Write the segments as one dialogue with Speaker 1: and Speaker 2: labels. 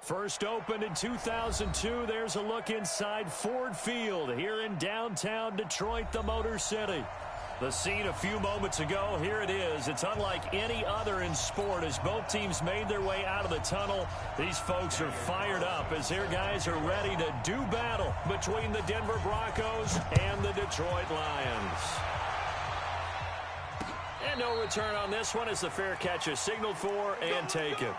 Speaker 1: First opened in 2002, there's a look inside Ford Field here in downtown Detroit, the Motor City. The scene a few moments ago, here it is. It's unlike any other in sport as both teams made their way out of the tunnel. These folks are fired up as their guys are ready to do battle between the Denver Broncos and the Detroit Lions. And no return on this one as the fair catch is signaled for and taken.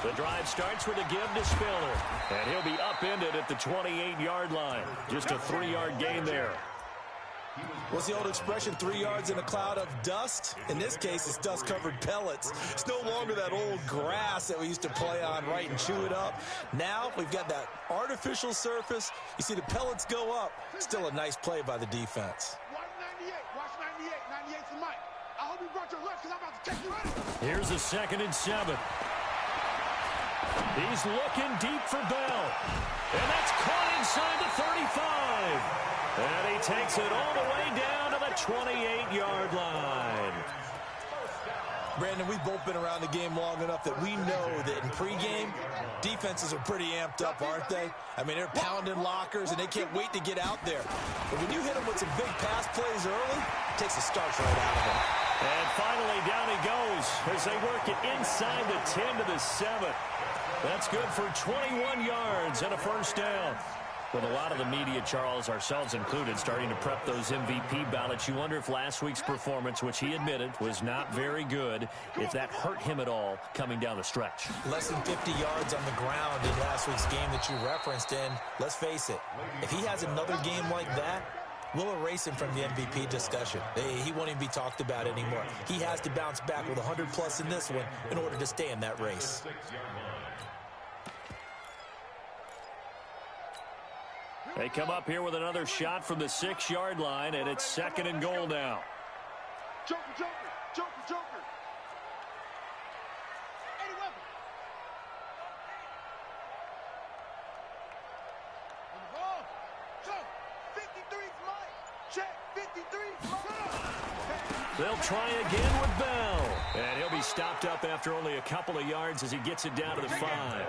Speaker 1: The drive starts with a give to Spiller, and he'll be upended at the 28-yard line. Just a 3-yard gain there.
Speaker 2: What's the old expression, 3 yards in a cloud of dust? In this case, it's dust-covered pellets. It's no longer that old grass that we used to play on, right, and chew it up. Now we've got that artificial surface. You see the pellets go up. Still a nice play by the defense.
Speaker 3: Watch 98. Watch 98. 98's the mic. I hope you brought your lunch because I'm about to take you in.
Speaker 1: Here's a 2nd and 7. He's looking deep for Bell. And that's caught inside the 35. And he takes it all the way down to the 28-yard line.
Speaker 2: Brandon, we've both been around the game long enough that we know that in pregame, defenses are pretty amped up, aren't they? I mean, they're pounding lockers, and they can't wait to get out there. But when you hit them with some big pass plays early, it takes the starch right out of them.
Speaker 1: And finally, down he goes as they work it inside the 10 to the 7. That's good for 21 yards and a first down. With a lot of the media, Charles, ourselves included, starting to prep those MVP ballots, you wonder if last week's performance, which he admitted was not very good, if that hurt him at all coming down the stretch.
Speaker 2: Less than 50 yards on the ground in last week's game that you referenced, and let's face it, if he has another game like that, we'll erase him from the MVP discussion. He won't even be talked about anymore. He has to bounce back with 100-plus in this one in order to stay in that race.
Speaker 1: They come up here with another shot from the 6-yard line, and it's 2nd and goal now.
Speaker 3: Joker, Joker, Joker, Joker. Eddie Weber. Oh, Joe, 53's mine. Check, 53's mine.
Speaker 1: They'll try again with Bell. And he'll be stopped up after only a couple of yards as he gets it down to the 5.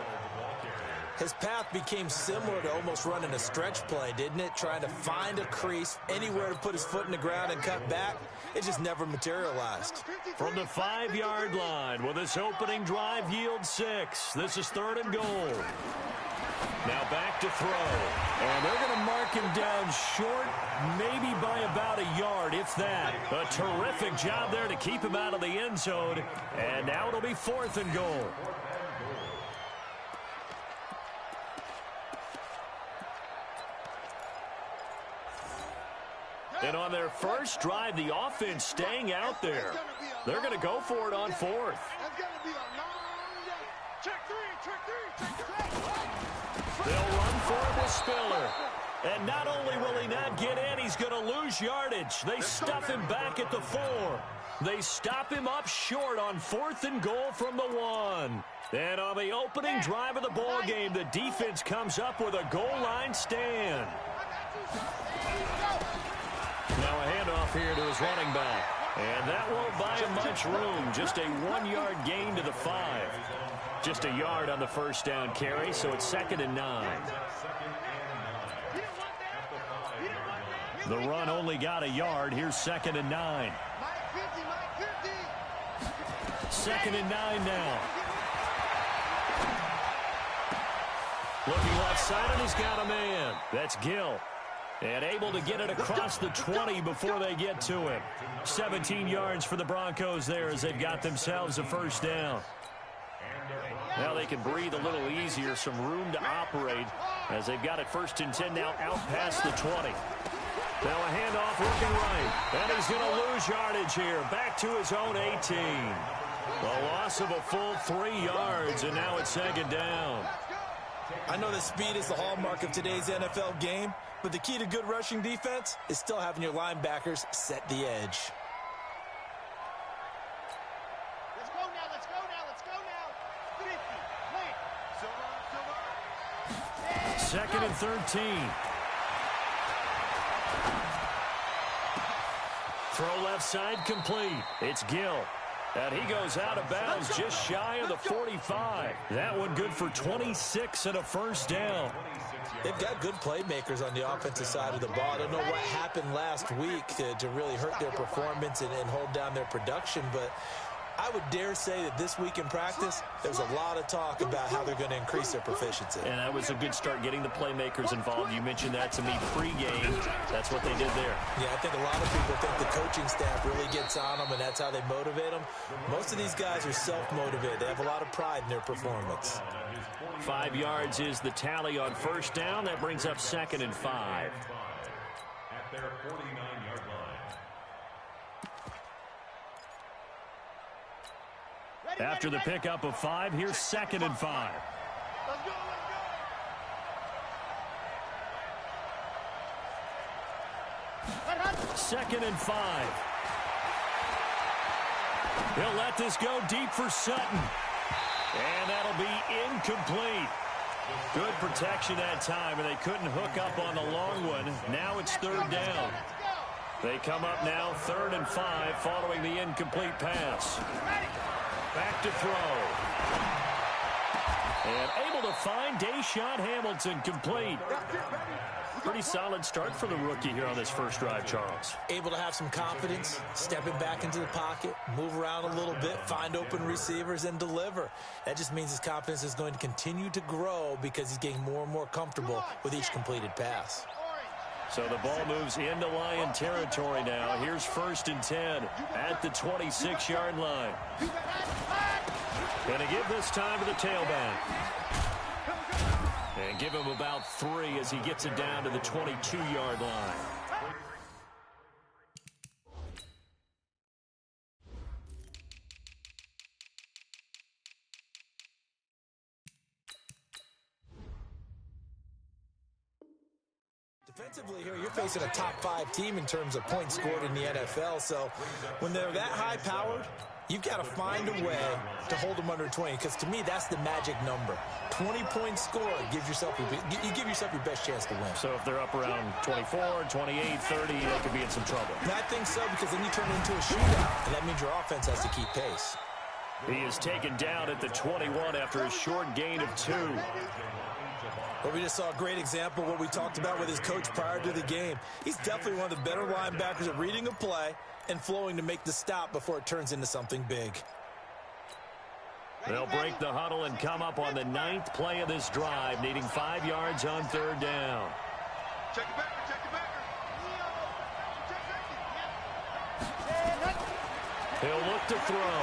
Speaker 2: His path became similar to almost running a stretch play, didn't it? Trying to find a crease, anywhere to put his foot in the ground and cut back. It just never materialized.
Speaker 1: From the 5-yard line, will this opening drive yield 6? This is 3rd and goal. Now back to throw. And they're going to mark him down short, maybe by about a yard, if that. A terrific job there to keep him out of the end zone. And now it'll be 4th and goal. And on their first drive, the offense staying out there. They're going to go for it on 4th.
Speaker 3: That's going to be a long day. Check 3, check 3, check 3.
Speaker 1: They'll run for it with Spiller. And not only will he not get in, he's going to lose yardage. They stuff him back at the 4. They stop him up short on 4th and goal from the 1. And on the opening drive of the ball game, the defense comes up with a goal line stand. Now a handoff here to his running back. And that won't buy him much room. Just a 1-yard gain to the 5. Just a yard on the first down carry, so it's 2nd and 9. The run only got a yard. Here's 2nd and 9. 2nd and 9 now. Looking left side, and he's got a man. That's Gill. And able to get it across the 20 before they get to him. 17 yards for the Broncos there as they've got themselves a first down. Now they can breathe a little easier, some room to operate as they've got it 1st and 10 now out past the 20. Now a handoff looking right. And he's going to lose yardage here. Back to his own 18. A loss of a full 3 yards, and now it's 2nd down.
Speaker 2: I know that speed is the hallmark of today's NFL game, but the key to good rushing defense is still having your linebackers set the edge.
Speaker 1: 2nd and 13. Throw left side complete. It's Gill. And he goes out of bounds just shy of the 45. That one good for 26 and a first down.
Speaker 2: They've got good playmakers on the offensive side of the ball. I don't know what happened last week to really hurt their performance and hold down their production, but I would dare say that this week in practice, there's a lot of talk about how they're going to increase their proficiency.
Speaker 1: And that was a good start getting the playmakers involved. You mentioned that to me pregame. That's what they did there.
Speaker 2: Yeah, I think a lot of people think the coaching staff really gets on them, and that's how they motivate them. Most of these guys are self-motivated. They have a lot of pride in their performance.
Speaker 1: 5 yards is the tally on first down. That brings up 2nd and 5.
Speaker 4: At their 49-yard line.
Speaker 1: After the pickup of 5, here's 2nd and 5.
Speaker 3: Let's go, let's go.
Speaker 1: 2nd and 5. He'll let this go deep for Sutton. And that'll be incomplete. Good protection that time, and they couldn't hook up on the long one. Now it's 3rd down. They come up now 3rd and 5 following the incomplete pass. Back to throw. And able to find Deshaun Hamilton complete. Pretty solid start for the rookie here on this first drive, Charles.
Speaker 2: Able to have some confidence, stepping back into the pocket, move around a little bit, find open receivers, and deliver. That just means his confidence is going to continue to grow because he's getting more and more comfortable with each completed pass.
Speaker 1: So the ball moves into Lion territory now. Here's 1st and 10 at the 26-yard line. Going to give this time to the tailback. And give him about 3 as he gets it down to the 22-yard line.
Speaker 2: Defensively here, you're facing a top 5 team in terms of points scored in the NFL. So when they're that high-powered, you've got to find a way to hold them under 20, because to me, that's the magic number. 20 points scored, you give yourself your best chance to win.
Speaker 1: So if they're up around 24, 28, 30, they could be in some trouble.
Speaker 2: And I think so, because then you turn it into a shootout, and that means your offense has to keep pace.
Speaker 1: He is taken down at the 21 after a short gain of 2.
Speaker 2: Well, we just saw a great example of what we talked about with his coach prior to the game. He's definitely one of the better linebackers at reading a play and flowing to make the stop before it turns into something big.
Speaker 1: They'll break the huddle and come up on the 9th play of this drive, needing 5 yards on 3rd down.
Speaker 3: Check it back, check it back.
Speaker 1: He'll look to throw.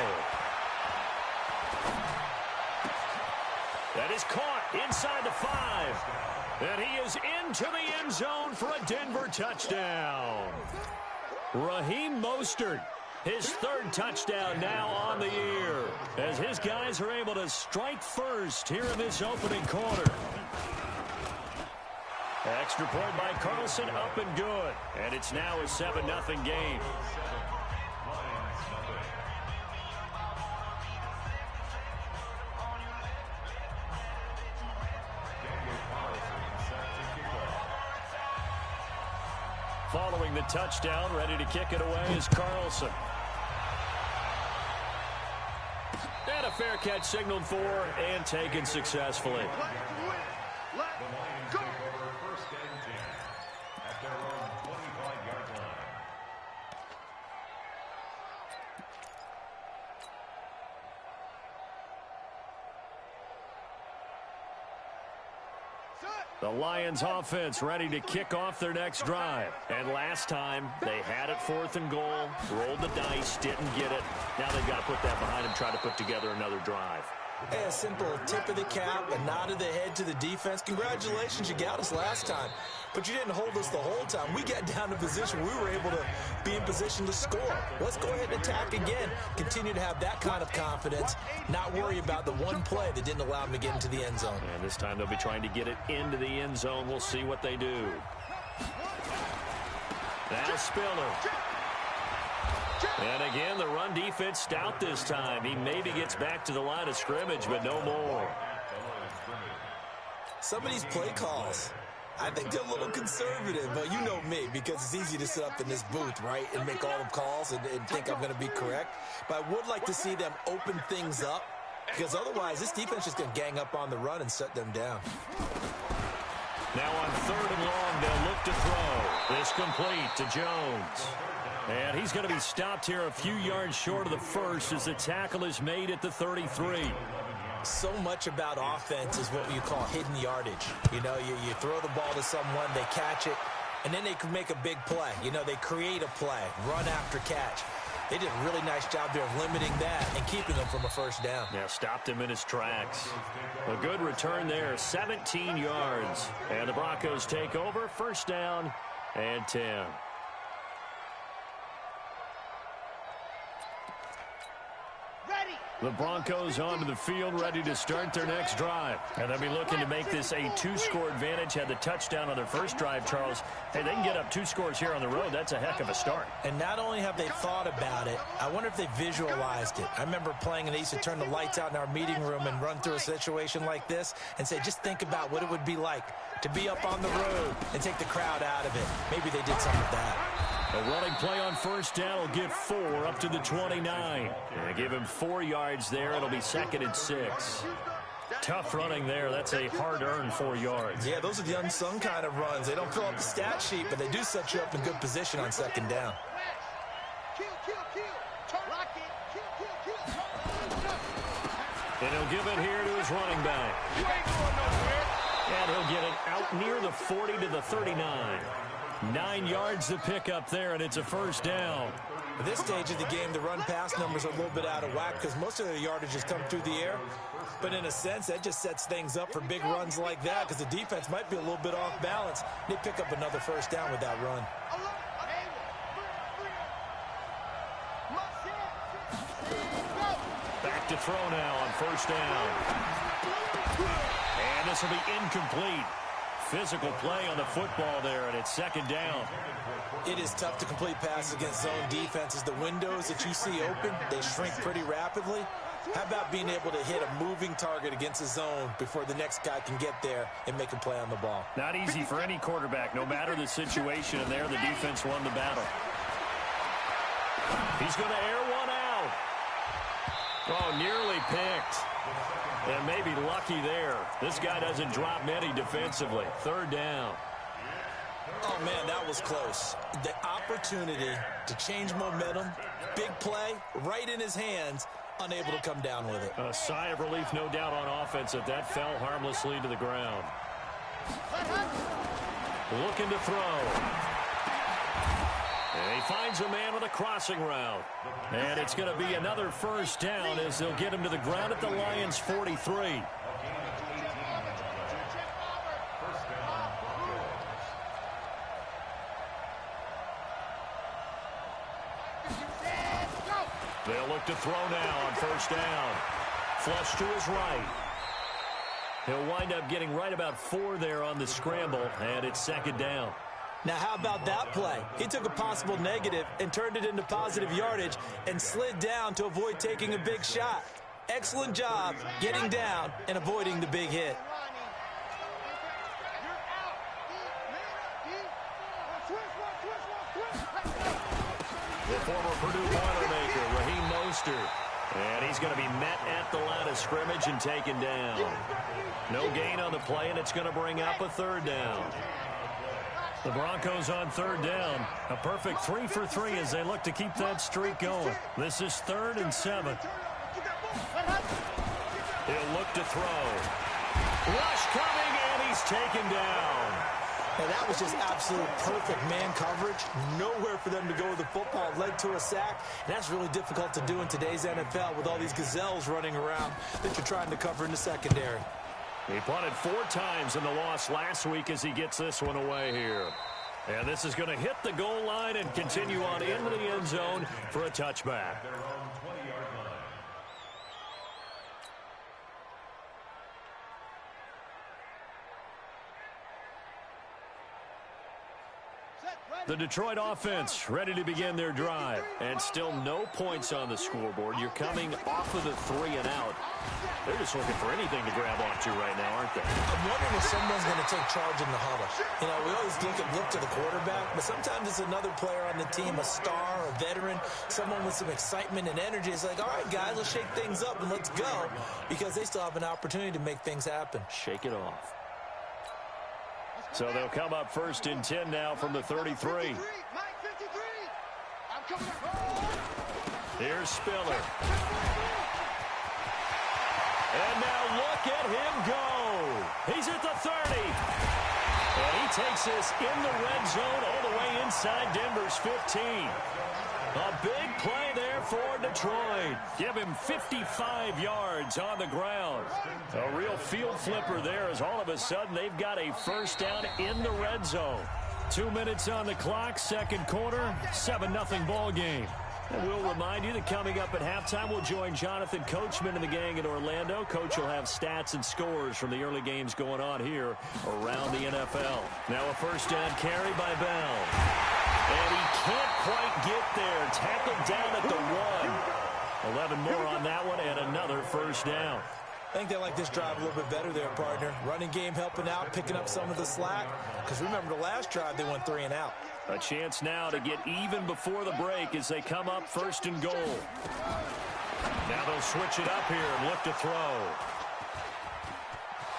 Speaker 1: That is caught inside the 5. And he is into the end zone for a Denver touchdown. Raheem Mostert, his 3rd touchdown now on the year, as his guys are able to strike first here in this opening quarter. Extra point by Carlson, up and good. And it's now a 7-0 game. Following the touchdown, ready to kick it away is Carlson. And a fair catch signaled for and taken successfully.
Speaker 3: Let's go.
Speaker 4: First and 10 at their own 25-yard line.
Speaker 1: The Lions offense ready to kick off their next drive. And last time, they had it 4th and goal, rolled the dice, didn't get it. Now they've got to put that behind them, try to put together another drive.
Speaker 2: Hey, a simple tip of the cap, a nod of the head to the defense. Congratulations, you got us last time. But you didn't hold us the whole time. We got down to position. We were able to be in position to score. Let's go ahead and attack again. Continue to have that kind of confidence. Not worry about the one play that didn't allow them to get into the end zone.
Speaker 1: And this time they'll be trying to get it into the end zone. We'll see what they do. Now Spiller. And again, the run defense stout this time. He maybe gets back to the line of scrimmage, but no more.
Speaker 2: Some of these play calls, I think they're a little conservative, but you know me, because it's easy to sit up in this booth, right, and make all the calls and think I'm going to be correct. But I would like to see them open things up, because otherwise this defense is going to gang up on the run and shut them down.
Speaker 1: Now on 3rd and long, they'll look to throw. This complete to Jones. And he's going to be stopped here a few yards short of the first as the tackle is made at the 33.
Speaker 2: So much about offense is what you call hidden yardage. You know, you throw the ball to someone, they catch it, and then they can make a big play. You know, they create a play, run after catch. They did a really nice job there of limiting that and keeping them from a first down.
Speaker 1: Yeah, stopped him in his tracks. A good return there, 17 yards. And the Broncos take over, first down and 10. The Broncos onto the field, ready to start their next drive. And they'll be looking to make this a 2-score advantage. Had the touchdown on their first drive, Charles. Hey, they can get up 2 scores here on the road. That's a heck of a start.
Speaker 2: And not only have they thought about it, I wonder if they visualized it. I remember playing, and they used to turn the lights out in our meeting room and run through a situation like this and say, just think about what it would be like to be up on the road and take the crowd out of it. Maybe they did some of that.
Speaker 1: A running play on first down will get 4 up to the 29. And give him 4 yards there. It'll be 2nd and 6. Tough running there. That's a hard-earned 4 yards.
Speaker 2: Yeah, those are the unsung kind of runs. They don't fill up the stat sheet, but they do set you up in good position on 2nd down.
Speaker 1: And he'll give it here to his running back. And he'll get it out near the 40 to the 39. 9 yards to pick up there, and it's a first down.
Speaker 2: At this stage of the game, the run-pass numbers are a little bit out of whack because most of their yardage has come through the air. But in a sense, that just sets things up for big runs like that because the defense might be a little bit off balance. They pick up another first down with that run.
Speaker 1: Back to throw now on first down. And this will be incomplete. Physical play on the football there, and it's 2nd down.
Speaker 2: It is tough to complete passes against zone defenses. The windows that you see open, they shrink pretty rapidly. How about being able to hit a moving target against a zone before the next guy can get there and make a play on the ball?
Speaker 1: Not easy for any quarterback, no matter the situation, and there the defense won the battle. He's going to air one out. Oh, nearly picked. And maybe lucky there. This guy doesn't drop many defensively. 3rd down.
Speaker 2: Oh, man, that was close. The opportunity to change momentum, big play, right in his hands, unable to come down with it.
Speaker 1: A sigh of relief, no doubt, on offense that fell harmlessly to the ground. Looking to throw. And he finds a man with a crossing route. And it's going to be another first down as they'll get him to the ground at the Lions' 43. They'll look to throw now on first down. Flush to his right. He'll wind up getting right about 4 there on the scramble, and it's 2nd down.
Speaker 2: Now, how about that play? He took a possible negative and turned it into positive yardage and slid down to avoid taking a big shot. Excellent job getting down and avoiding the big hit.
Speaker 1: The former Purdue Boilermaker, Raheem Mostert. And he's going to be met at the line of scrimmage and taken down. No gain on the play, and it's going to bring up a 3rd down. The Broncos on 3rd down. A perfect 3 for 3 as they look to keep that streak going. This is 3rd and 7. He'll look to throw. Rush coming, and he's taken down.
Speaker 2: And that was just absolute perfect man coverage. Nowhere for them to go with the football. Led to a sack. And that's really difficult to do in today's NFL with all these gazelles running around that you're trying to cover in the secondary.
Speaker 1: He punted 4 times in the loss last week as he gets this one away here. And this is going to hit the goal line and continue on into the end zone for a touchback. The Detroit offense ready to begin their drive. And still no points on the scoreboard. You're coming off of the 3 and out. They're just looking for anything to grab onto right now, aren't aren't they?
Speaker 2: I'm wondering if someone's going to take charge in the huddle. You know, we always look to the quarterback, but sometimes it's another player on the team, a star, a veteran, someone with some excitement and energy. It's like, all right, guys, let's shake things up and let's go, because they still have an opportunity to make things happen.
Speaker 1: Shake it off. So they'll come up 1st and 10 now from the 33. Here's Spiller. And now look at him go. He's at the 30. And he takes this in the red zone all the way inside Denver's 15. A big play there for Detroit. Give him 55 yards on the ground. A real field flipper there, as all of a sudden they've got a first down in the red zone. 2 minutes on the clock, second quarter, 7-0 ball game. And we'll remind you that coming up at halftime, we'll join Jonathan Coachman and the gang in Orlando. Coach will have stats and scores from the early games going on here around the NFL. Now a first down carry by Bell. And he can't quite get there. Tackled down at the 1. 11 more on that one and another first down.
Speaker 2: I think they like this drive a little bit better there, partner. Running game helping out, picking up some of the slack. Because remember, the last drive, they went 3 and out.
Speaker 1: A chance now to get even before the break as they come up 1st and goal. Now they'll switch it up here and look to throw.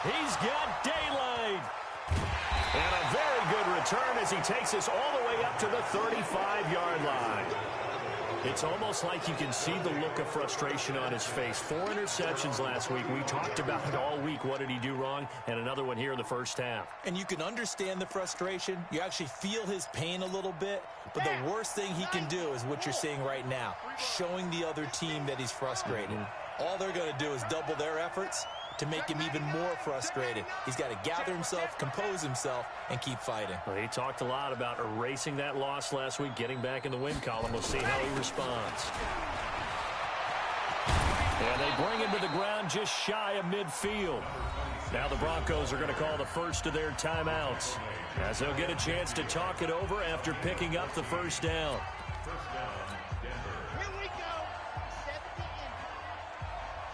Speaker 1: He's got daylight. And a very good return as he takes us all the way up to the 35-yard line. It's almost like you can see the look of frustration on his face. 4 interceptions last week. We talked about it all week. What did he do wrong? And another one here in the first half.
Speaker 2: And you can understand the frustration. You actually feel his pain a little bit. But the worst thing he can do is what you're seeing right now, showing the other team that he's frustrated. All they're going to do is double their efforts to make him even more frustrated. He's got to gather himself, compose himself, and keep fighting.
Speaker 1: Well, he talked a lot about erasing that loss last week, getting back in the win column. We'll see how he responds. And they bring him to the ground just shy of midfield. Now the Broncos are going to call the first of their timeouts, as they'll get a chance to talk it over after picking up the first down.
Speaker 3: Here we go. 70 in.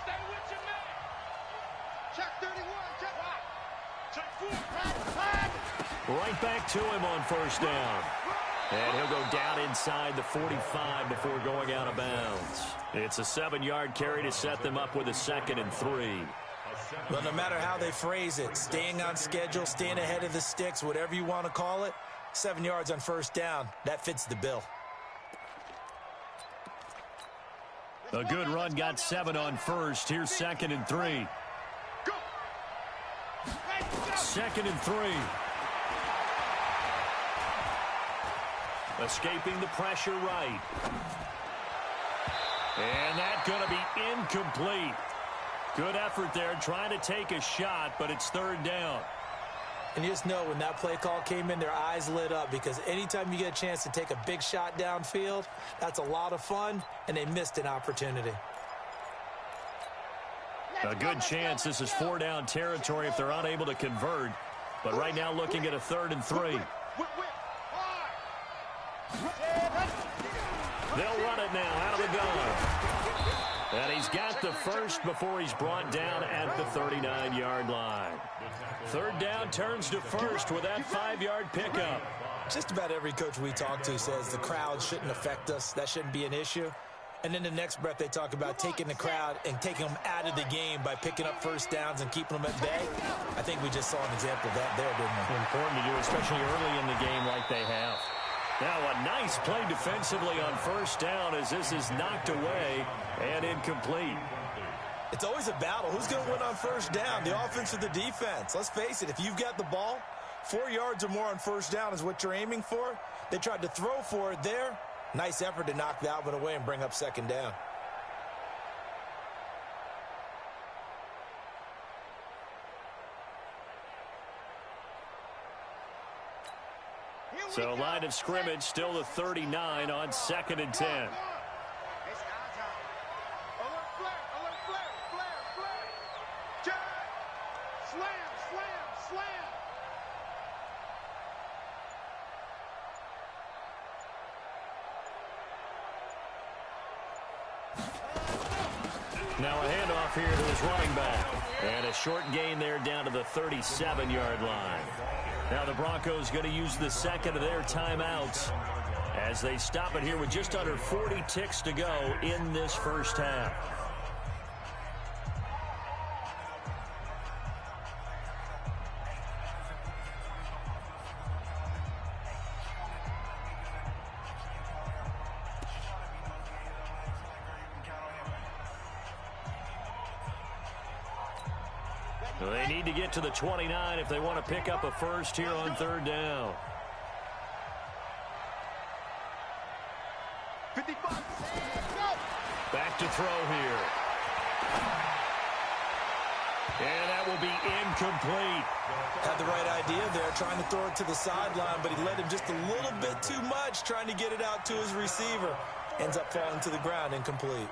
Speaker 3: Stay with your man. Check 31. Check 4.
Speaker 1: Right back to him on first down. And he'll go down inside the 45 before going out of bounds. It's a 7-yard carry to set them up with a 2nd and 3.
Speaker 2: Well, no matter how they phrase it, staying on schedule, staying ahead of the sticks, whatever you want to call it, 7 yards on first down, that fits the bill.
Speaker 1: A good run got 7 on first. Here's 2nd and 3. 2nd and 3. Escaping the pressure right. And that's going to be incomplete. Good effort there, trying to take a shot, but it's 3rd down.
Speaker 2: And you just know when that play call came in, their eyes lit up, because anytime you get a chance to take a big shot downfield, that's a lot of fun, and they missed an opportunity.
Speaker 1: A good chance this is 4-down territory if they're unable to convert. But right now looking at a 3rd and 3. They'll run it now out of the gun. And he's got the first before he's brought down at the 39-yard line. 3rd down turns to first with that 5-yard pickup.
Speaker 2: Just about every coach we talk to says the crowd shouldn't affect us. That shouldn't be an issue. And then the next breath they talk about taking the crowd and taking them out of the game by picking up first downs and keeping them at bay. I think we just saw an example of that there, didn't we?
Speaker 1: Important to do, especially early in the game like they have. Now a nice play defensively on first down as this is knocked away and incomplete.
Speaker 2: It's always a battle. Who's going to win on first down, the offense or the defense? Let's face it, if you've got the ball, 4 yards or more on first down is what you're aiming for. They tried to throw for it there. Nice effort to knock that one away and bring up 2nd down.
Speaker 1: So line of scrimmage still the 39 on 2nd and 10.
Speaker 3: It's our time. Alert flare, flare. Check. Slam.
Speaker 1: Now a handoff here to his running back. And a short gain there down to the 37-yard line. Now the Broncos going to use the second of their timeouts as they stop it here with just under 40 ticks to go in this first half. They need to get to the 29 if they want to pick up a first here on third down.
Speaker 3: 55.
Speaker 1: Back to throw here. And that will be incomplete.
Speaker 2: Had the right idea there, trying to throw it to the sideline, but he led him just a little bit too much, trying to get it out to his receiver. Ends up falling to the ground, incomplete.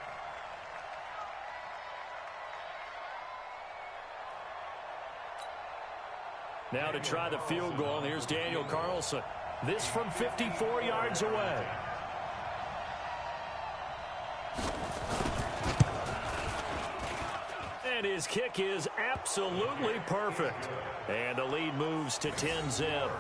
Speaker 1: Now to try the field goal, and here's Daniel Carlson. This from 54 yards away. And his kick is absolutely perfect. And the lead moves to 10-zip.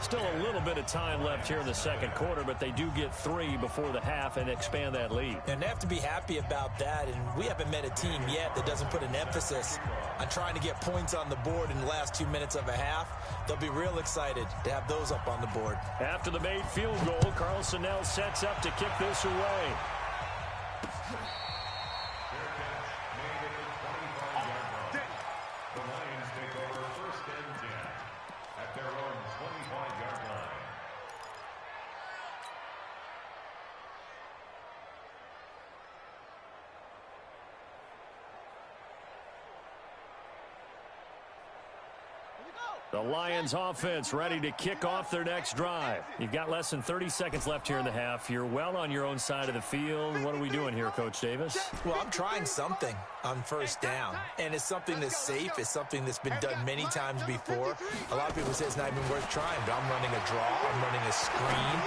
Speaker 1: Still a little bit of time left here in the second quarter, but they do get 3 before the half and expand that lead.
Speaker 2: And they have to be happy about that, and we haven't met a team yet that doesn't put an emphasis on trying to get points on the board in the last 2 minutes of a half. They'll be real excited to have those up on the board.
Speaker 1: After the made field goal, Carlson now sets up to kick this away.
Speaker 4: The Lions take over first and 10 at their own 25-yard line.
Speaker 1: The Lions offense ready to kick off their next drive. You've got less than 30 seconds left here in the half. You're well on your own side of the field. What are we doing here, Coach Davis?
Speaker 2: Well, I'm trying something on first down, and it's something that's safe. It's something that's been done many times before. A lot of people say it's not even worth trying, but I'm running a draw. I'm running a screen.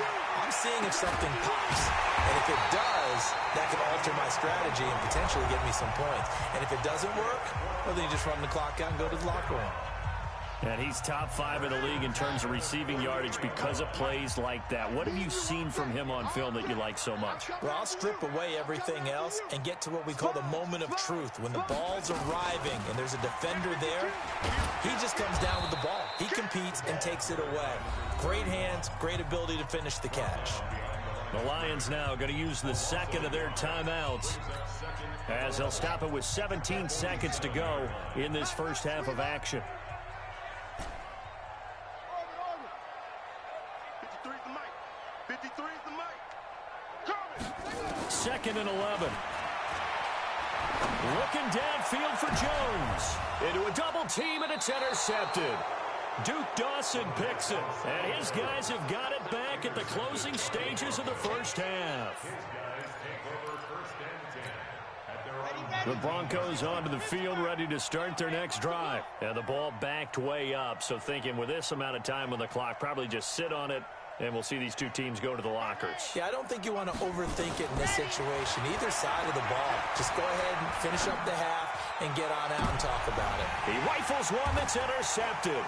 Speaker 2: I'm seeing if something pops. And if it does, that could alter my strategy and potentially get me some points. And if it doesn't work, well, then you just run the clock out and go to the locker room.
Speaker 1: And he's top 5 in the league in terms of receiving yardage because of plays like that. What have you seen from him on film that you like so much?
Speaker 2: Well, I'll strip away everything else and get to what we call the moment of truth. When the ball's arriving and there's a defender there, he just comes down with the ball. He competes and takes it away. Great hands, great ability to finish the catch.
Speaker 1: The Lions now going to use the second of their timeouts as they'll stop it with 17 seconds to go in this first half of action.
Speaker 3: 53 is the mic.
Speaker 1: Second and 11. Looking downfield for Jones. Into a double team, and it's intercepted. Duke Dawson picks it, and his guys have got it back at the closing stages of the first half. The Broncos onto the field, ready to start their next drive. And the ball backed way up, so thinking with this amount of time on the clock, probably just sit on it, and we'll see these two teams go to the lockers.
Speaker 2: Yeah, I don't think you want to overthink it in this situation. Either side of the ball. Just go ahead and finish up the half and get on out and talk about it.
Speaker 1: He rifles one that's intercepted.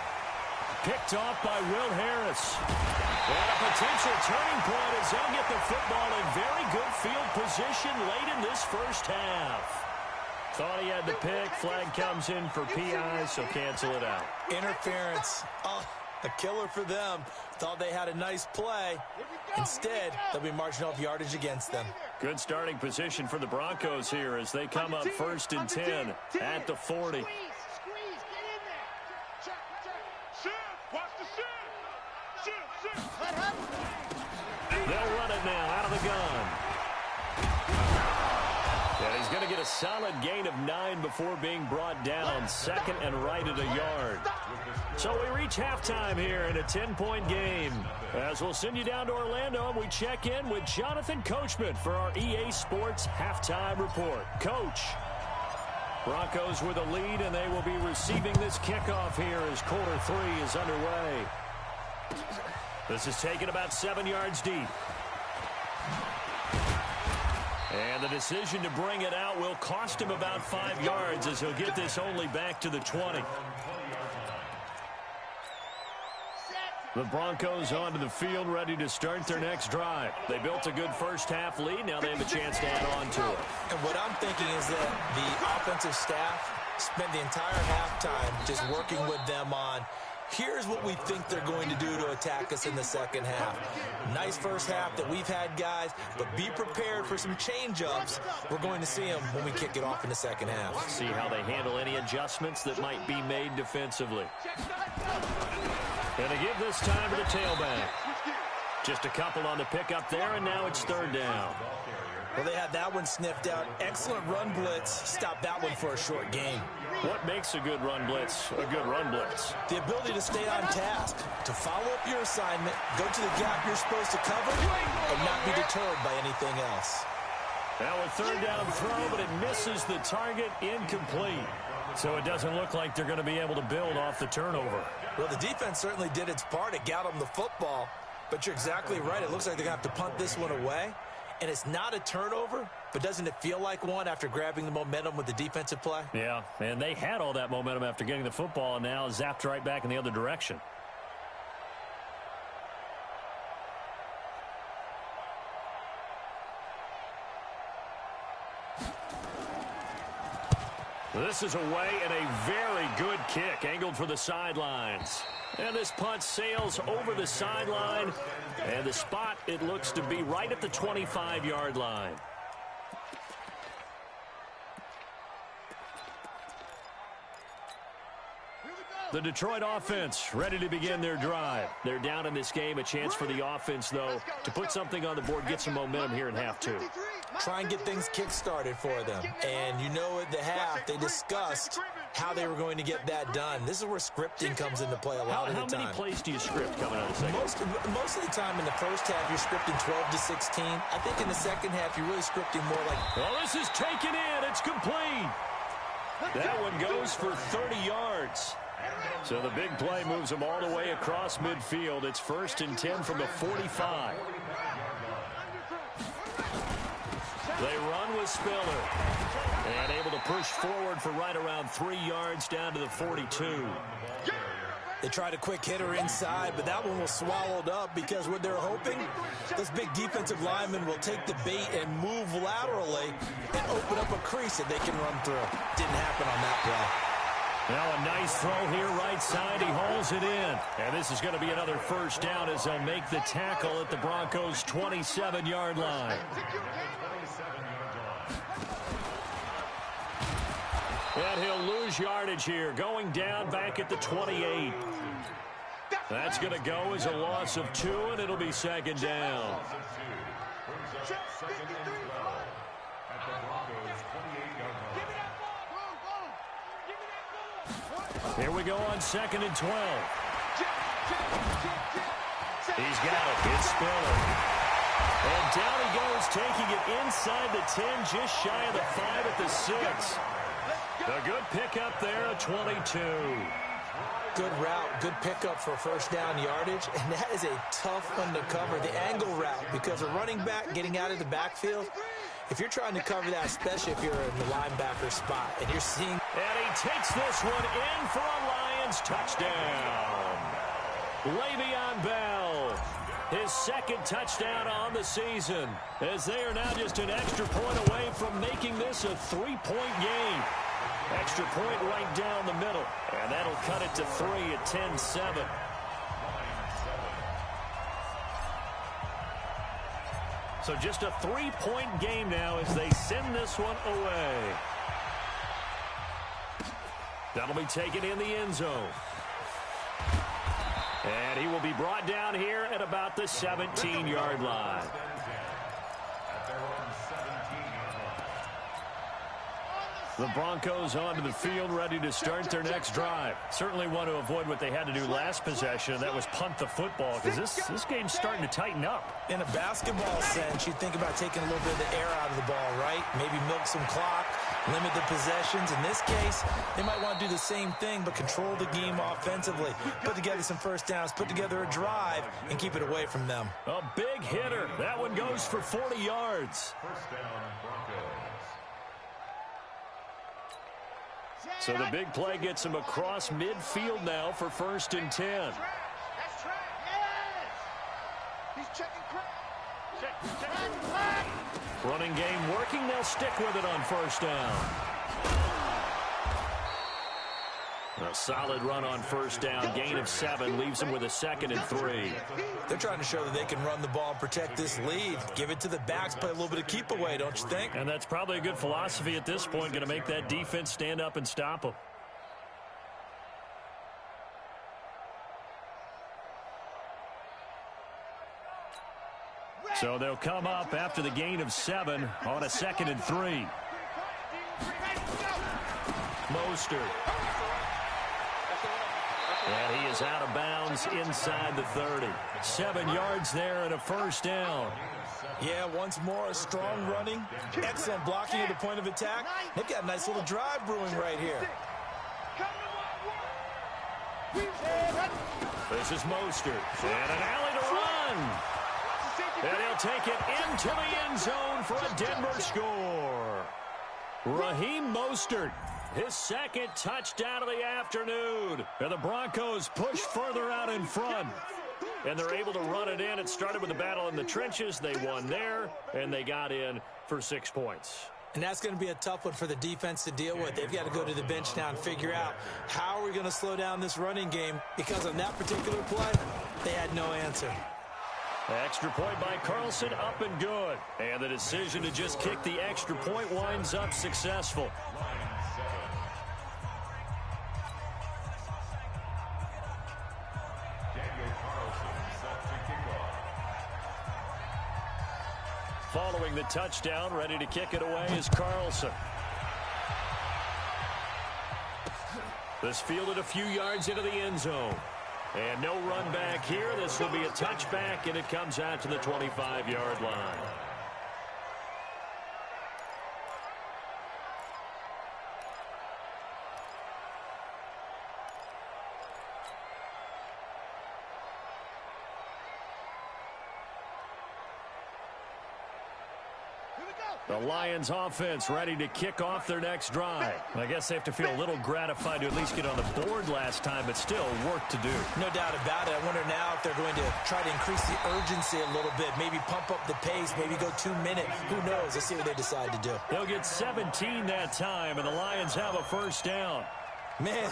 Speaker 1: Picked off by Will Harris. And a potential turning point as they'll get the football in very good field position late in this first half. Thought he had the pick. Flag comes in for PI, so cancel it out.
Speaker 2: Interference. Oh, a killer for them. Thought they had a nice play. Instead, they'll be marching off yardage against them.
Speaker 1: Good starting position for the Broncos here as they come up first and 10 at the 40.
Speaker 3: Squeeze, get in there. Shift, watch the shift.
Speaker 1: They'll run it now out of the gun. And he's going to get a solid gain of 9 before being brought down. Second and right at a yard. So we reach halftime here in a 10-point game. As we'll send you down to Orlando, and we check in with Jonathan Coachman for our EA Sports Halftime Report. Coach, Broncos with a lead, and they will be receiving this kickoff here as quarter 3 is underway. This is taken about 7 yards deep. And the decision to bring it out will cost him about 5 yards as he'll get this only back to the 20. The Broncos onto the field, ready to start their next drive. They built a good first-half lead. Now they have a chance to add on to it.
Speaker 2: And what I'm thinking is that the offensive staff spent the entire halftime just working with them on, here's what we think they're going to do to attack us in the second half. Nice first half that we've had, guys, but be prepared for some change-ups. We're going to see them when we kick it off in the second half.
Speaker 1: See how they handle any adjustments that might be made defensively. And they give this time to the tailback. Just a couple on the pickup there, and now it's third down.
Speaker 2: Well, they had that one sniffed out. Excellent run blitz. Stop that one for a short gain.
Speaker 1: What makes a good run blitz a good run blitz?
Speaker 2: The ability to stay on task, to follow up your assignment, go to the gap you're supposed to cover, and not be deterred by anything else.
Speaker 1: Now a third down throw, but it misses the target, incomplete. So it doesn't look like they're going to be able to build off the turnover.
Speaker 2: Well, the defense certainly did its part. It got them the football. But you're exactly right. It looks like they're going to have to punt this one away. And it's not a turnover, but doesn't it feel like one after grabbing the momentum with the defensive play?
Speaker 1: Yeah, and they had all that momentum after getting the football, and now zapped right back in the other direction. This is away and a very good kick, angled for the sidelines. And this punt sails over the sideline, and the spot, it looks to be right at the 25-yard line. The Detroit offense ready to begin their drive. They're down in this game. A chance for the offense, though, to put something on the board, get some momentum here in half two.
Speaker 2: Try and get things kick-started for them. And you know at the half, they discussed how they were going to get that done. This is where scripting comes into play a lot of the time.
Speaker 1: How many plays do you script coming out of the second?
Speaker 2: Most of the time in the first half, you're scripting 12 to 16. I think in the second half, you're really scripting more like...
Speaker 1: Well, this is taken in. It's complete. That one goes for 30 yards. So the big play moves them all the way across midfield. It's 1st and 10 from the 45. They run with Spiller. And able to push forward for right around 3 yards down to the 42.
Speaker 2: They tried a quick hitter inside, but that one was swallowed up because what they're hoping, those big defensive linemen will take the bait and move laterally and open up a crease that they can run through. Didn't happen on that play.
Speaker 1: Now a nice throw here right side. He hauls it in. And this is going to be another first down as they'll make the tackle at the Broncos' 27-yard line. And he'll lose yardage here, going down back at the 28. That's going to go as a loss of 2, and it'll be second down. Here we go on 2nd and 12. He's got it. It's Spiller. And down he goes, taking it inside the 10, just shy of the 5 at the 6. A good pickup there at 22.
Speaker 2: Good route, good pickup for first down yardage, and that is a tough one to cover, the angle route, because a running back getting out of the backfield, if you're trying to cover that, especially if you're in the linebacker spot, and you're seeing...
Speaker 1: And he takes this one in for a Lions touchdown. Le'Veon Bell, his 2nd touchdown on the season, as they are now just an extra point away from making this a 3-point game. Extra point right down the middle, and that'll cut it to 3 at 10-7. So just a 3-point game now as they send this one away. That'll be taken in the end zone. And he will be brought down here at about the 17-yard line. The Broncos onto the field, ready to start their next drive. Certainly want to avoid what they had to do last possession, and that was punt the football, because this game's starting to tighten up.
Speaker 2: In a basketball sense, you think about taking a little bit of the air out of the ball, right? Maybe milk some clock. limit the possessions. In this case, they might want to do the same thing, but control the game offensively. Put together some first downs, put together a drive, and keep it away from them.
Speaker 1: A big hitter. That one goes for 40 yards.
Speaker 4: First down, Broncos.
Speaker 1: So the big play gets him across midfield now for 1st and 10.
Speaker 3: That's trash. Yes. He's checking crack. Check.
Speaker 1: Running game working. They'll stick with it on 1st down. A solid run on 1st down. Gain of 7 leaves them with a 2nd and 3.
Speaker 2: They're trying to show that they can run the ball and protect this lead. Give it to the backs, play a little bit of keep away, don't you think?
Speaker 1: And that's probably a good philosophy at this point. Going to make that defense stand up and stop them. So they'll come up after the gain of 7 on a 2nd and 3. Mostert. And he is out of bounds inside the 30. 7 yards there and a 1st down.
Speaker 2: Yeah, once more, a strong running. Excellent blocking at the point of attack. They've got a nice little drive brewing right here.
Speaker 1: This is Mostert. And an alley to run. And he'll take it into the end zone for a Denver score. Raheem Mostert, his 2nd touchdown of the afternoon. And the Broncos push further out in front. And they're able to run it in. It started with a battle in the trenches. They won there, and they got in for 6 points.
Speaker 2: And that's going to be a tough one for the defense to deal with. They've got to go to the bench now and figure out how are we going to slow down this running game, because on that particular play, they had no answer.
Speaker 1: Extra point by Carlson, up and good. And the decision to just kick the extra point winds up successful. Following the touchdown, ready to kick it away is Carlson. This fielded a few yards into the end zone. And no run back here. This will be a touchback, and it comes out to the 25-yard line. The Lions offense ready to kick off their next drive. I guess they have to feel a little gratified to at least get on the board last time, but still work to do.
Speaker 2: No doubt about it. I wonder now if they're going to try to increase the urgency a little bit, maybe pump up the pace, maybe go 2-minute. Who knows? Let's see what they decide to do.
Speaker 1: They'll get 17 that time, and the Lions have a 1st down.
Speaker 2: Man,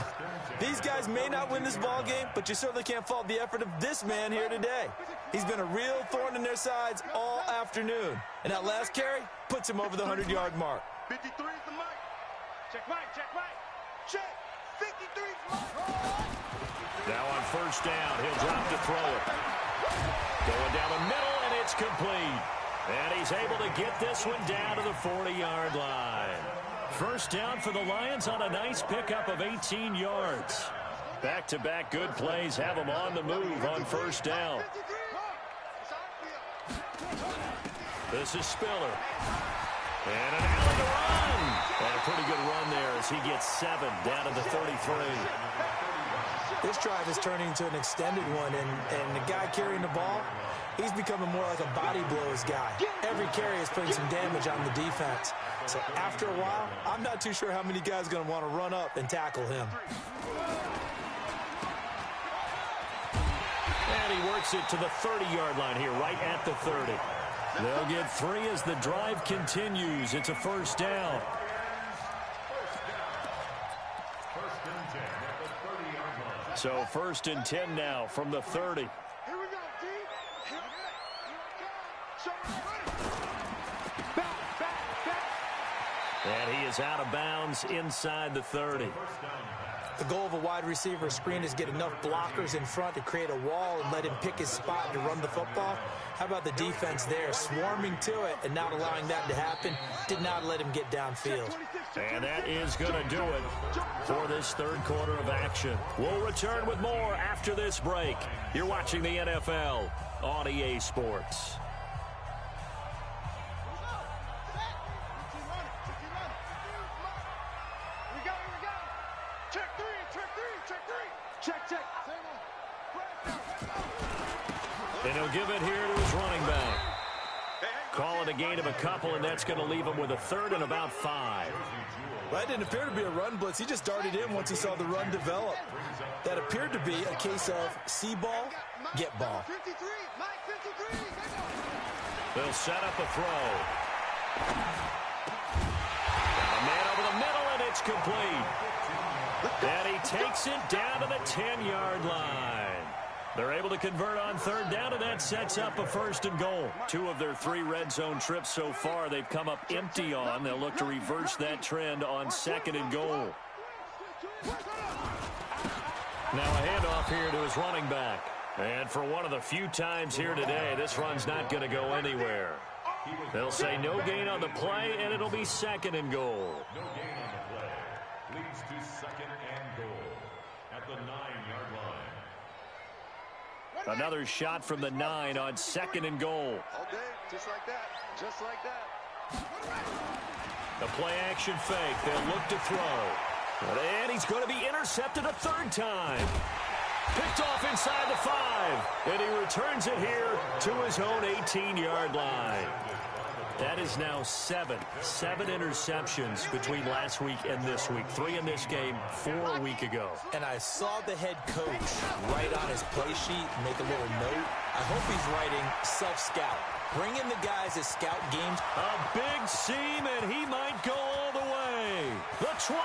Speaker 2: these guys may not win this ball game, but you certainly can't fault the effort of this man here today. He's been a real thorn in their sides all afternoon. And that last carry puts him over the 100-yard mark.
Speaker 3: 53 is the mic. Check right, check right. Check. 53 is the mic.
Speaker 1: Now on 1st down, he'll drop to throw it. Going down the middle, and it's complete. And he's able to get this one down to the 40-yard line. 1st down for the Lions on a nice pickup of 18 yards. Back-to-back good plays have them on the move on 1st down. This is Spiller. And an alley to run. And a pretty good run there as he gets 7 down to the 33.
Speaker 2: This drive is turning into an extended one, and the guy carrying the ball, he's becoming more like a body blows guy. Every carry is putting some damage on the defense. So after a while, I'm not too sure how many guys are going to want to run up and tackle him.
Speaker 1: And he works it to the 30-yard line here, right at the 30. They'll get 3 as the drive continues. It's a 1st down. So 1st and 10 now from the 30.
Speaker 3: Here we go, D. Here we go.
Speaker 1: And he is out of bounds inside the 30.
Speaker 2: The goal of a wide receiver screen is get enough blockers in front to create a wall and let him pick his spot to run the football. How about the defense there, swarming to it and not allowing that to happen? Did not let him get downfield.
Speaker 1: And that is going to do it for this 3rd quarter of action. We'll return with more after this break. You're watching the NFL on EA Sports.
Speaker 3: Check.
Speaker 1: And he'll give it here to his running back. Call it a gain of a couple, and that's going to leave him with a third and about 5.
Speaker 2: Well, that didn't appear to be a run blitz. He just darted in once he saw the run develop. That appeared to be a case of see ball, get ball.
Speaker 3: 53, Mike 53.
Speaker 1: They'll set up a throw. A man over the middle, and it's complete. And he takes it down to the 10-yard line. They're able to convert on third down, and that sets up a 1st and goal. 2 of their 3 red zone trips so far they've come up empty on. They'll look to reverse that trend on 2nd and goal. Now a handoff here to his running back. And for one of the few times here today, this run's not going to go anywhere. They'll say no gain on the play, and it'll be 2nd and goal.
Speaker 4: No gain on the play. Leads to 2nd and goal at the 9-yard line.
Speaker 1: Another shot from the 9 on 2nd and goal.
Speaker 3: All day, just like that. Just like that.
Speaker 1: The play action fake. They'll look to throw. And he's going to be intercepted a 3rd time. Picked off inside the 5. And he returns it here to his own 18-yard line. That is now 7 interceptions between last week and this week. 3 in this game, 4 a week ago.
Speaker 2: And I saw the head coach write on his play sheet, make a little note. I hope he's writing self-scout. Bring in the guys that scout games.
Speaker 1: A big seam, and he might go all the way. The 20.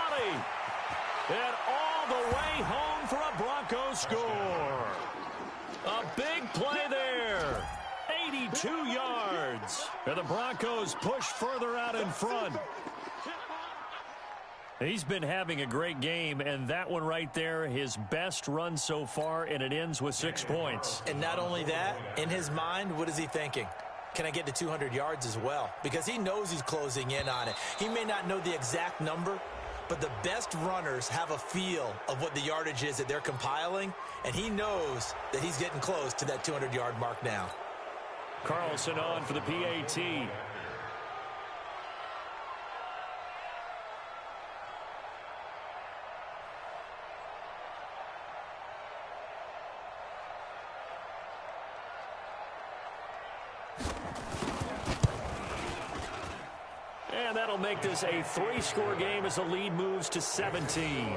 Speaker 1: And all the way home for a Broncos score. A big play there. 82 yards. And the Broncos push further out in front. He's been having a great game, and that one right there, his best run so far, and it ends with 6 points.
Speaker 2: And not only that, in his mind, what is he thinking? Can I get to 200 yards as well? Because he knows he's closing in on it. He may not know the exact number, but the best runners have a feel of what the yardage is that they're compiling, and he knows that he's getting close to that 200-yard mark now.
Speaker 1: Carlson on for the PAT. And that'll make this a 3-score game as the lead moves to 17.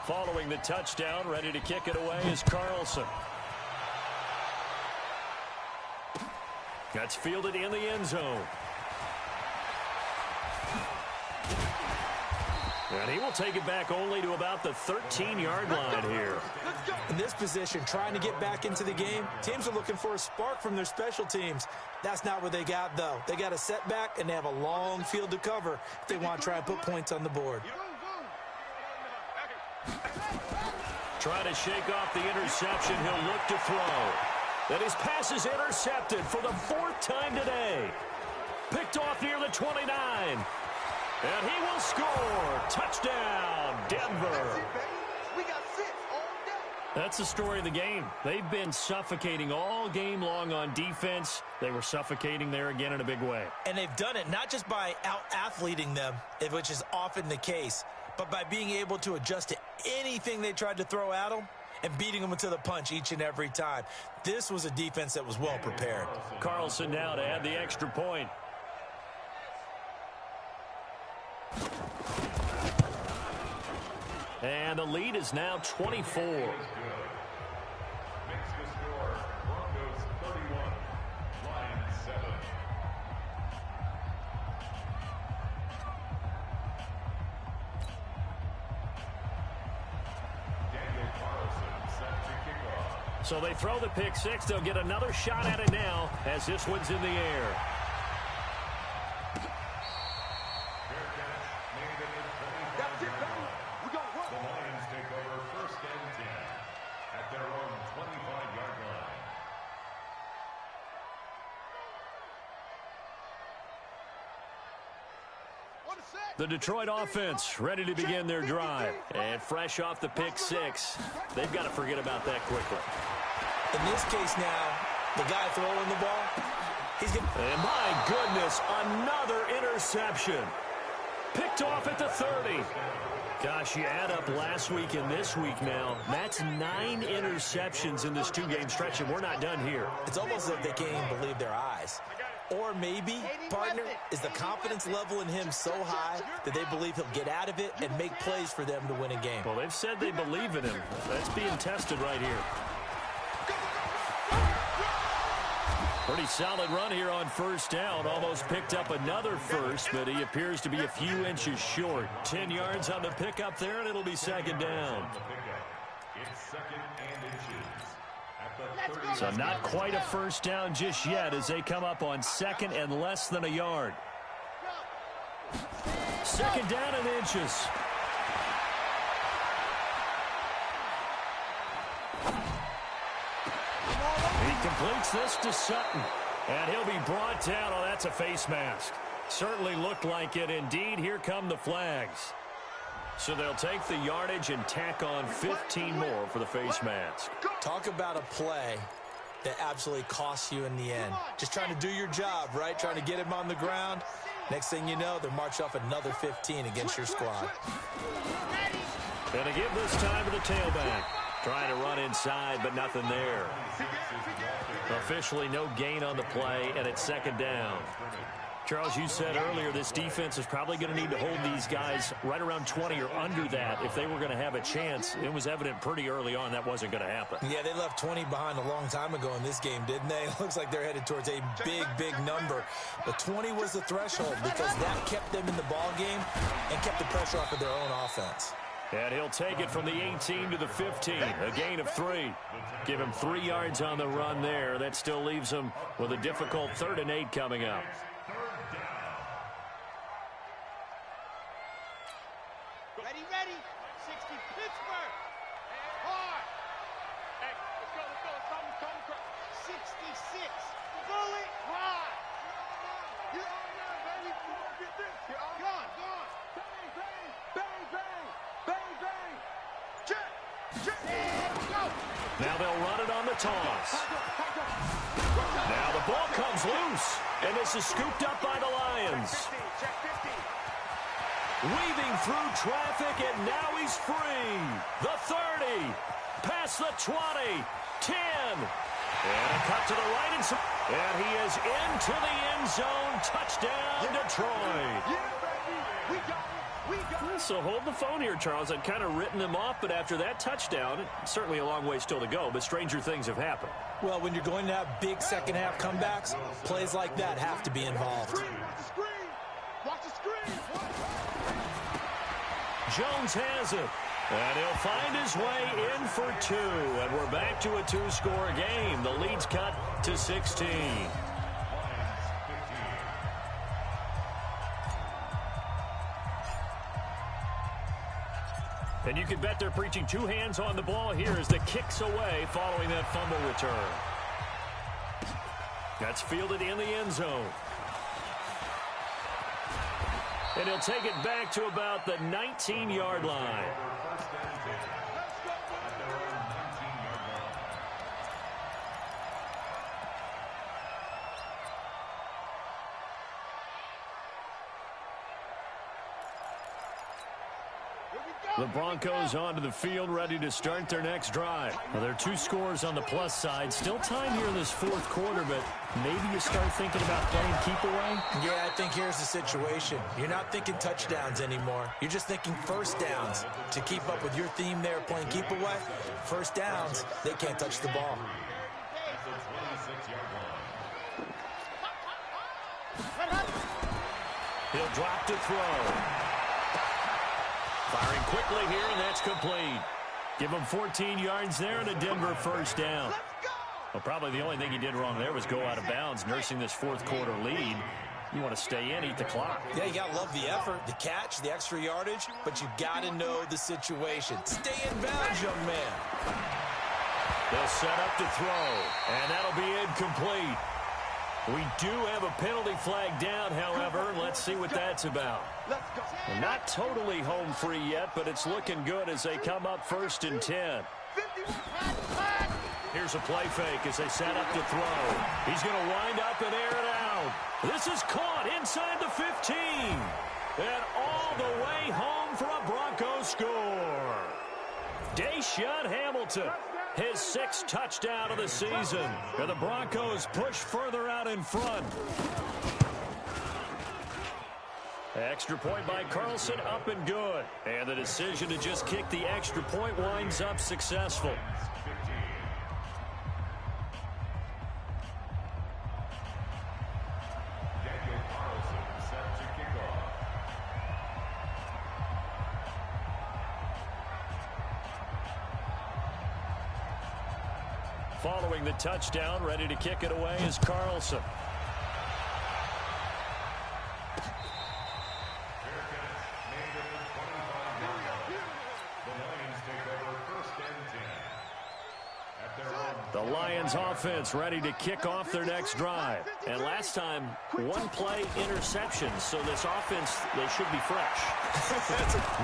Speaker 1: Following the touchdown, ready to kick it away is Carlson. That's fielded in the end zone. And he will take it back only to about the 13-yard line here.
Speaker 2: In this position, trying to get back into the game, teams are looking for a spark from their special teams. That's not what they got, though. They got a setback, and they have a long field to cover if they want to try and put points on the board.
Speaker 1: Trying to shake off the interception. He'll look to throw. Then his pass is intercepted for the 4th time today. Picked off near the 29. And he will score. Touchdown, Denver.
Speaker 3: We got 6 all day.
Speaker 1: That's the story of the game. They've been suffocating all game long on defense. They were suffocating there again in a big way.
Speaker 2: And they've done it not just by out-athleting them, which is often the case, but by being able to adjust to anything they tried to throw at them and beating them to the punch each and every time. This was a defense that was well prepared.
Speaker 1: Carlson now to add the extra point. And the lead is now 24.
Speaker 4: Makes the score Broncos 31, Lions 7.
Speaker 1: So they throw the pick 6. They'll get another shot at it now as this one's in the air.
Speaker 3: That's it, baby. We gonna run.
Speaker 4: The Lions take over 1st and 10 at
Speaker 1: The Detroit offense ready to begin their drive. And fresh off the pick six, they've got to forget about that quickly.
Speaker 2: In this case now, the guy throwing the ball,
Speaker 1: and my goodness, another interception. Picked off at the 30. Gosh, you add up last week and this week now, that's 9 interceptions in this two-game stretch, and we're not done here.
Speaker 2: It's almost as if they can't even believe their eyes. Or maybe, partner, is the confidence level in him so high that they believe he'll get out of it and make plays for them to win a game.
Speaker 1: Well, they've said they believe in him. That's being tested right here. Pretty solid run here on first down. Almost picked up another first, but he appears to be a few inches short. 10 yards on the pickup there, and it'll be second down. So not quite a first down just yet as they come up on second and less than a yard. Second down and inches. He completes this to Sutton, and he'll be brought down. Oh, that's a face mask. Certainly looked like it. Indeed, here come the flags. So they'll take the yardage and tack on 15 more for the face mask.
Speaker 2: Talk about a play that absolutely costs you in the end. Just trying to do your job, right? Trying to get him on the ground. Next thing you know, they'll march off another 15 against your squad.
Speaker 1: And a give this time to the tailback. Trying to run inside, but nothing there. Officially no gain on the play, and it's second down. Charles, you said earlier this defense is probably going to need to hold these guys right around 20 or under that if they were going to have a chance. It was evident pretty early on that wasn't going to happen.
Speaker 2: Yeah, they left 20 behind a long time ago in this game, didn't they? It looks like they're headed towards a big, big number. But 20 was the threshold because that kept them in the ball game and kept the pressure off of their own offense.
Speaker 1: And he'll take it from the 18 to the 15, a gain of 3. Give him 3 yards on the run there. That still leaves him with a difficult 3rd and 8 coming up.
Speaker 3: Ready. 60 Pittsburgh. Hard. Hey, let's go. Come. 66. Bullet hard. You're on now, baby. You won't get this. You're on. Go on. Bang. Check. Go.
Speaker 1: Now they'll run it on the toss. Now the ball comes loose, and this is scooped up by the Lions.
Speaker 3: Check 50.
Speaker 1: Weaving through traffic, and now he's free. The 30, past the 20, 10. And a cut to the right, and he is into the end zone. Touchdown, Detroit.
Speaker 3: Yeah, baby. We got it.
Speaker 1: So hold the phone here, Charles. I'd kind of written them off, but after that touchdown, certainly a long way still to go, but stranger things have happened.
Speaker 2: Well, when you're going to have big second-half comebacks, plays like that have to be involved.
Speaker 3: Watch the screen.
Speaker 1: Jones has it, and he'll find his way in for 2, and we're back to a 2-score game. The lead's cut to 16. And you can bet they're preaching 2 hands on the ball here as the kick's away following that fumble return. That's fielded in the end zone. And he'll take it back to about the 19-yard line. The Broncos onto the field, ready to start their next drive. Well, there are 2 scores on the plus side. Still time here in this 4th quarter, but maybe you start thinking about playing keep away?
Speaker 2: Yeah, I think here's the situation. You're not thinking touchdowns anymore. You're just thinking first downs. To keep up with your theme there, playing keep away, first downs, they can't touch the ball.
Speaker 1: He'll drop to throw. Firing quickly here, and that's complete. Give him 14 yards there and a Denver first down. Well, probably the only thing he did wrong there was go out of bounds, nursing this 4th quarter lead. You want to stay in, eat the clock.
Speaker 2: Yeah, you got to love the effort, the catch, the extra yardage, but you got to know the situation. Stay in bounds, young man.
Speaker 1: They'll set up to throw, and that'll be incomplete. We do have a penalty flag down, however. Let's see what that's about. Well, not totally home free yet, but it's looking good as they come up 1st and 10. Here's a play fake as they set up to throw. He's going to wind up and air it out. This is caught inside the 15. And all the way home for a Broncos score. Deshaun Hamilton, his 6th touchdown of the season. And the Broncos push further out in front. Extra point by Carlson, up and good. And the decision to just kick the extra point winds up successful. Following the touchdown, ready to kick it away is Carlson. The Lions offense ready to kick off their next drive. And last time, 1-play interception. So this offense, they should be fresh.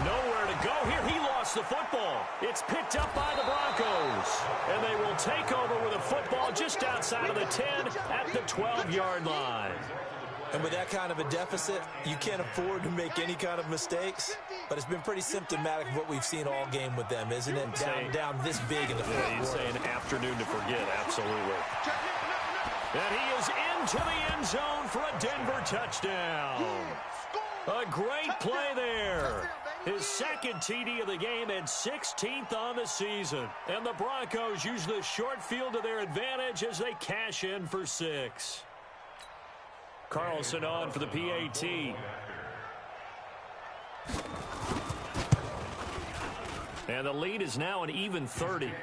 Speaker 1: Nowhere to go here. He lost the football. It's picked up by the Broncos. And they will take over with a football just outside of the 10 at the 12-yard line.
Speaker 2: And with that kind of a deficit, you can't afford to make any kind of mistakes. But it's been pretty symptomatic of what we've seen all game with them, isn't it? Down this big in the fourth quarter.
Speaker 1: You'd say an afternoon to forget, absolutely. And he is into the end zone for a Denver touchdown. A great play there. His 2nd TD of the game and 16th on the season. And the Broncos use the short field to their advantage as they cash in for 6. Carlson on for the PAT. And the lead is now an even 30.
Speaker 4: Makes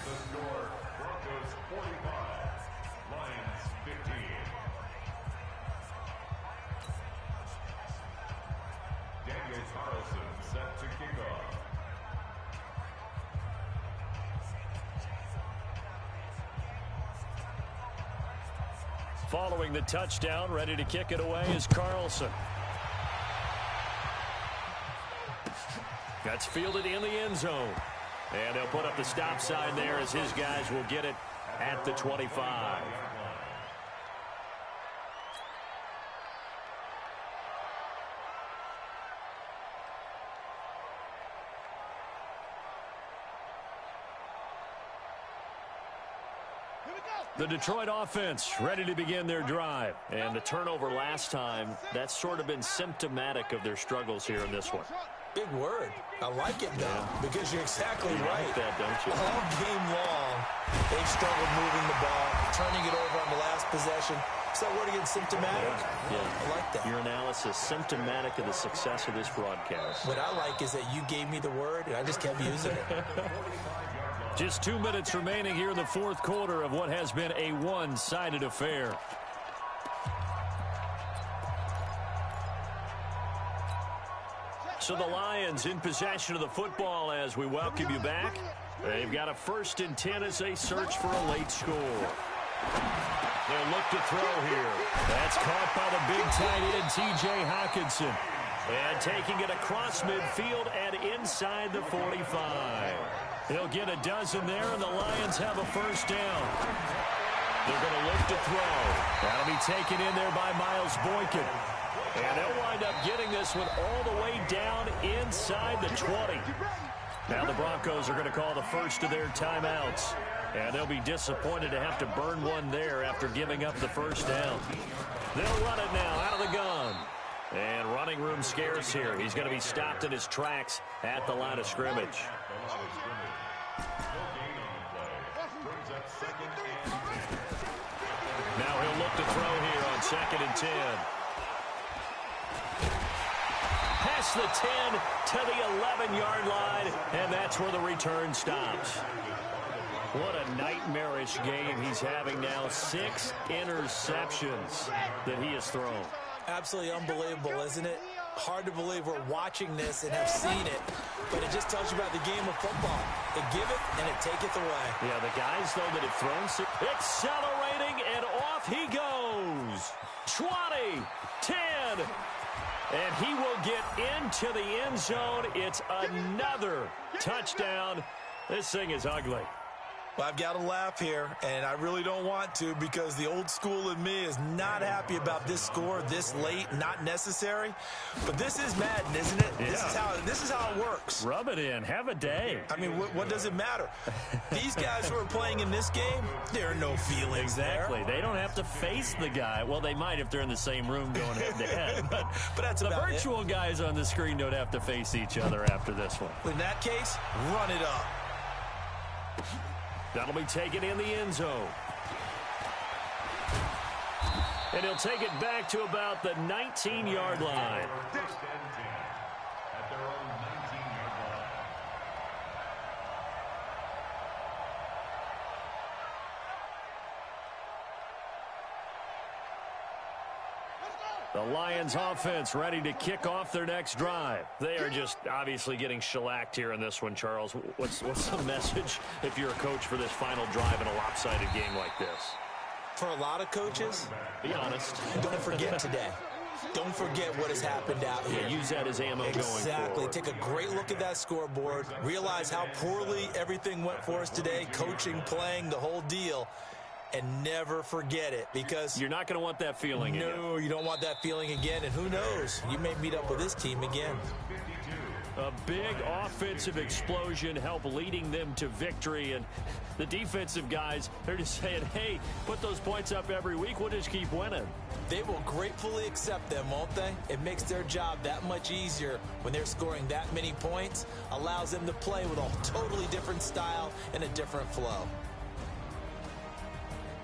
Speaker 4: the score Broncos 45, Lions 15. Daniel Carlson set to kick off.
Speaker 1: Following the touchdown, ready to kick it away is Carlson. That's fielded in the end zone. And they'll put up the stop sign there as his guys will get it at the 25. The Detroit offense ready to begin their drive. And the turnover last time, that's sort of been symptomatic of their struggles here in this one.
Speaker 2: Big word. I like it, though, because you're exactly right.
Speaker 1: Like that, don't you?
Speaker 2: All game long, they've struggled moving the ball, turning it over on the last possession. Is that word again, symptomatic?
Speaker 1: Yeah.
Speaker 2: I like that.
Speaker 1: Your analysis, symptomatic of the success of this broadcast.
Speaker 2: What I like is that you gave me the word, and I just kept using it.
Speaker 1: Just 2 minutes remaining here in the fourth quarter of what has been a one-sided affair. So the Lions in possession of the football as we welcome you back. They've got a 1st and 10 as they search for a late score. They'll look to throw here. That's caught by the big tight end, T.J. Hockenson. And taking it across midfield and inside the 45. They'll get a dozen there, and the Lions have a 1st down. They're going to look to throw. That'll be taken in there by Miles Boykin. And they'll wind up getting this one all the way down inside the 20. Now the Broncos are going to call the first of their timeouts. And they'll be disappointed to have to burn one there after giving up the 1st down. They'll run it now out of the gun. And running room scarce here. He's going to be stopped in his tracks at the line of scrimmage. Now he'll look to throw here on 2nd and 10. Past the 10 to the 11-yard line, and that's where the return stops. What a nightmarish game he's having now. 6 interceptions that he has thrown.
Speaker 2: Absolutely unbelievable, isn't it? hard to believe we're watching this and have seen it, but it just tells you about the game of football. They give it and it taketh away.
Speaker 1: Yeah, the guys, though, that have thrown, accelerating, and off he goes. 20, 10, and he will get into the end zone. It's another touchdown. This thing is ugly.
Speaker 2: Well, I've got to laugh here, and I really don't want to because the old school in me is not happy about this score this late, not necessary. But this is Madden, isn't it?
Speaker 1: Yeah.
Speaker 2: This is how it works.
Speaker 1: Rub it in. Have a day.
Speaker 2: I mean, what does it matter? These guys who are playing in this game, there are no feelings
Speaker 1: Exactly.
Speaker 2: there.
Speaker 1: They don't have to face the guy. Well, they might if they're in the same room going head-to-head. But
Speaker 2: that's
Speaker 1: the
Speaker 2: about
Speaker 1: virtual guys on the screen don't have to face each other after this one.
Speaker 2: In that case, run it up.
Speaker 1: That'll be taken in the end zone. And he'll take it back to about the 19-yard line.
Speaker 4: First and 10 at their own 19-yard line.
Speaker 1: The Lions offense ready to kick off their next drive. They are just obviously getting shellacked here in this one, Charles. What's the message if you're a coach for this final drive in a lopsided game like this?
Speaker 2: For a lot of coaches,
Speaker 1: Be honest.
Speaker 2: don't forget today. Don't forget what has happened out here.
Speaker 1: Yeah, use that as ammo going forward.
Speaker 2: Exactly. Take a great look at that scoreboard. Realize how poorly everything went for us today. Coaching, playing, the whole deal. And never forget it because
Speaker 1: You're not going to want that feeling again.
Speaker 2: no, you don't want that feeling again. And who knows? You may meet up with this team again.
Speaker 1: A big offensive explosion helped leading them to victory. And the defensive guys, they're just saying, hey, put those points up every week. We'll just keep winning.
Speaker 2: They will gratefully accept them, won't they? It makes their job that much easier when they're scoring that many points. Allows them to play with a totally different style and a different flow.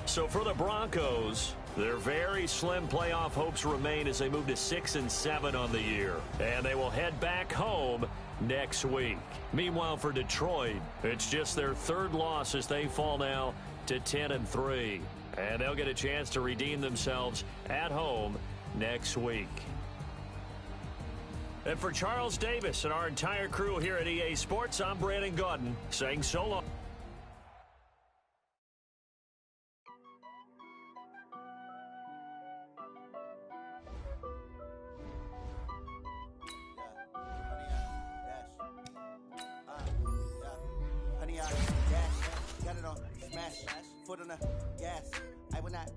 Speaker 1: So for the Broncos, their very slim playoff hopes remain as they move to 6-7 on the year. And they will head back home next week. Meanwhile, for Detroit, it's just their third loss as they fall now to 10-3. And they'll get a chance to redeem themselves at home next week. And for Charles Davis and our entire crew here at EA Sports, I'm Brandon Gaudin saying so long.
Speaker 5: Got it on, smash, foot on the gas. I will not